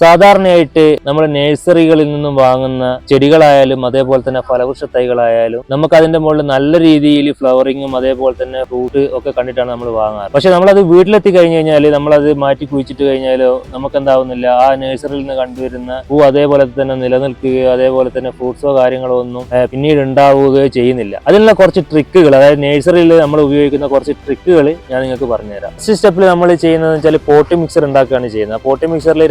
സാധാരണയായിട്ട് നമ്മൾ നഴ്സറികളിൽ നിന്നും വാങ്ങുന്ന ചെടികളായാലും അതേപോലെ തന്നെ ഫലവൃക്ഷ തൈകളായാലും നമുക്ക് അതിന്റെ മുകളിൽ നല്ല രീതിയിൽ ഫ്ലവറിങ്ങും അതേപോലെ തന്നെ ഫ്രൂട്ട് ഒക്കെ കണ്ടിട്ടാണ് നമ്മൾ വാങ്ങാറ്. പക്ഷെ നമ്മളത് വീട്ടിലെത്തി കഴിഞ്ഞ് കഴിഞ്ഞാൽ നമ്മളത് മാറ്റി കുഴിച്ചിട്ട് കഴിഞ്ഞാലോ നമുക്ക് എന്താവുന്നില്ല, ആ നഴ്സറിയിൽ നിന്ന് കണ്ടുവരുന്ന പൂ അതേപോലെ തന്നെ നിലനിൽക്കുകയോ അതേപോലെ തന്നെ ഫ്രൂട്ട്സോ കാര്യങ്ങളോ ഒന്നും പിന്നീട് ഉണ്ടാവുകയോ ചെയ്യുന്നില്ല. അതിനുള്ള കുറച്ച് ട്രിക്കുകൾ, അതായത് നഴ്സറിയിൽ നമ്മൾ ഉപയോഗിക്കുന്ന കുറച്ച് ട്രിക്കുകൾ ഞാൻ നിങ്ങൾക്ക് പറഞ്ഞുതരാം. ഫസ്റ്റ് സ്റ്റെപ്പിൽ നമ്മൾ ചെയ്യുന്നതെന്ന് വെച്ചാൽ പോട്ടി മിക്സർ ഉണ്ടാക്കുകയാണ് ചെയ്യുന്നത്. പോട്ടി മിക്സറിൽ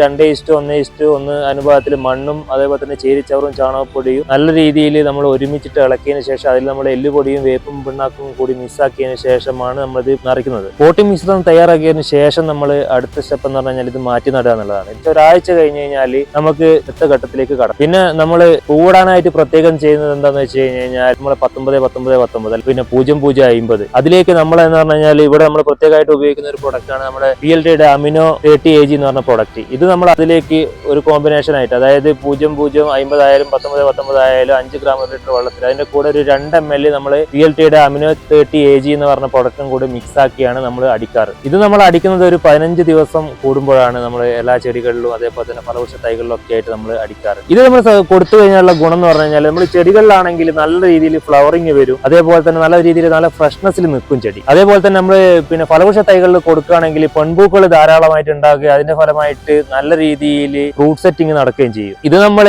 2:1:1 അനുപാതത്തിൽ മണ്ണും അതേപോലെ തന്നെ ചേരിച്ചവറും ചാണകപ്പൊടിയും നല്ല രീതിയിൽ നമ്മൾ ഒരുമിച്ചിട്ട് ഇളക്കിയതിന് ശേഷം അതിൽ നമ്മൾ എല്ലുപൊടിയും വേപ്പും പിണ്ണാക്കും കൂടി മിക്സാക്കിയതിന് ശേഷമാണ് നമ്മളിത് നിറയ്ക്കുന്നത്. പോട്ടി മിശ്രിതം തയ്യാറാക്കിയതിന് ശേഷം നമ്മൾ അടുത്ത സ്റ്റെപ്പ് എന്ന് പറഞ്ഞാൽ ഇത് മാറ്റി നടുക എന്നുള്ളതാണ്. ഇത് ഒരാഴ്ച കഴിഞ്ഞ് കഴിഞ്ഞാൽ നമുക്ക് അടുത്ത ഘട്ടത്തിലേക്ക് കടക്കും. പിന്നെ നമ്മൾ പൂവിടാനായിട്ട് പ്രത്യേകം ചെയ്യുന്നത് എന്താണെന്ന് വെച്ച് കഴിഞ്ഞാൽ നമ്മൾ 19-19-19 പിന്നെ 00-50 അതിലേക്ക് നമ്മൾ എന്ന് പറഞ്ഞു കഴിഞ്ഞാൽ ഇവിടെ നമ്മൾ പ്രത്യേകമായിട്ട് ഉപയോഗിക്കുന്ന ഒരു പ്രൊഡക്റ്റ് ആണ് നമ്മുടെ PLTയുടെ അമിനോ 30AG എന്ന് പറഞ്ഞ പ്രൊഡക്റ്റ്. ഇത് നമ്മൾ അതിലേക്ക് ഒരു കോമ്പിനേഷൻ ആയിട്ട്, അതായത് 00-50 ആയാലും 19-19 ആയാലും 5 ഗ്രാം ഒരു ലിറ്റർ വെള്ളത്തിൽ അതിന്റെ കൂടെ ഒരു 2 ml നമ്മൾ PLTയുടെ അമിനോ 30AG എന്ന് പറഞ്ഞ പ്രൊഡക്റ്റും കൂടി മിക്സ് ആക്കിയാണ് നമ്മൾ അടിക്കാറ്. ഇത് നമ്മൾ അടിക്കുന്നത് ഒരു 15 ദിവസം കൂടുമ്പോഴാണ് നമ്മൾ എല്ലാ ചെടികളിലും അതേപോലെ തന്നെ ഫലവൃക്ഷ തൈകളിലും ഒക്കെ ആയിട്ട് നമ്മൾ അടിക്കാറ്. ഇത് നമ്മൾ കൊടുത്തു കഴിഞ്ഞാലുള്ള ഗുണം എന്ന് പറഞ്ഞു കഴിഞ്ഞാൽ നമ്മൾ ചെടികളിലാണെങ്കിൽ നല്ല രീതിയിൽ ഫ്ലവറിങ് വരും, അതേപോലെ തന്നെ നല്ല രീതിയിൽ നല്ല ഫ്രഷ്നെസ്സിൽ നിൽക്കും ചെടി. അതേപോലെ തന്നെ നമ്മൾ പിന്നെ ഫലവൃക്ഷ തൈകളിൽ കൊടുക്കുകയാണെങ്കിൽ പെൺപൂക്കൾ ധാരാളമായിട്ട് ഉണ്ടാകുക, അതിന്റെ ഫലമായിട്ട് നല്ല രീതിയിൽ ഫ്രൂട്ട് സെറ്റിംഗ് നടക്കുകയും ചെയ്യും. ഇത് നമ്മൾ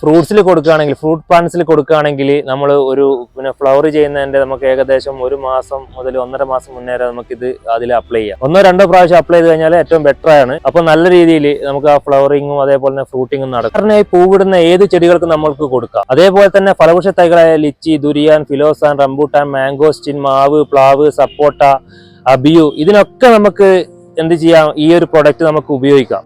ഫ്രൂട്ട്സിൽ കൊടുക്കുകയാണെങ്കിൽ, ഫ്രൂട്ട് പ്ലാന്റ്സിൽ കൊടുക്കുകയാണെങ്കിൽ നമ്മൾ ഒരു പിന്നെ ഫ്ലവർ ചെയ്യുന്നതിന്റെ നമുക്ക് ഏകദേശം 1 മാസം മുതൽ 1.5 മാസം മുന്നേ നമുക്ക് ഇത് അതിൽ അപ്ലൈ ചെയ്യാം. 1-2 പ്രാവശ്യം അപ്ലൈ ചെയ്ത് കഴിഞ്ഞാൽ ഏറ്റവും ബെറ്റർ ആണ്. അപ്പൊ നല്ല രീതിയിൽ നമുക്ക് ആ ഫ്ലവറിങ്ങും അതേപോലെ തന്നെ ഫ്രൂട്ടിങ്ങും നടക്കും. കാരണം ഈ പൂവിടുന്ന ഏത് ചെടികൾക്കും നമ്മൾക്ക് കൊടുക്കാം. അതേപോലെ തന്നെ ഫലവൃക്ഷ തൈകളായ ലിച്ചി, ദുരിയാൻ, ഫിലോസാൻ, റംബൂട്ടാൻ, മാംഗോസ്റ്റിൻ, മാവ്, പ്ലാവ്, സപ്പോട്ട, അബിയു ഇതിനൊക്കെ നമുക്ക് എന്ത് ചെയ്യാം, ഈ ഒരു പ്രൊഡക്റ്റ് നമുക്ക് ഉപയോഗിക്കാം.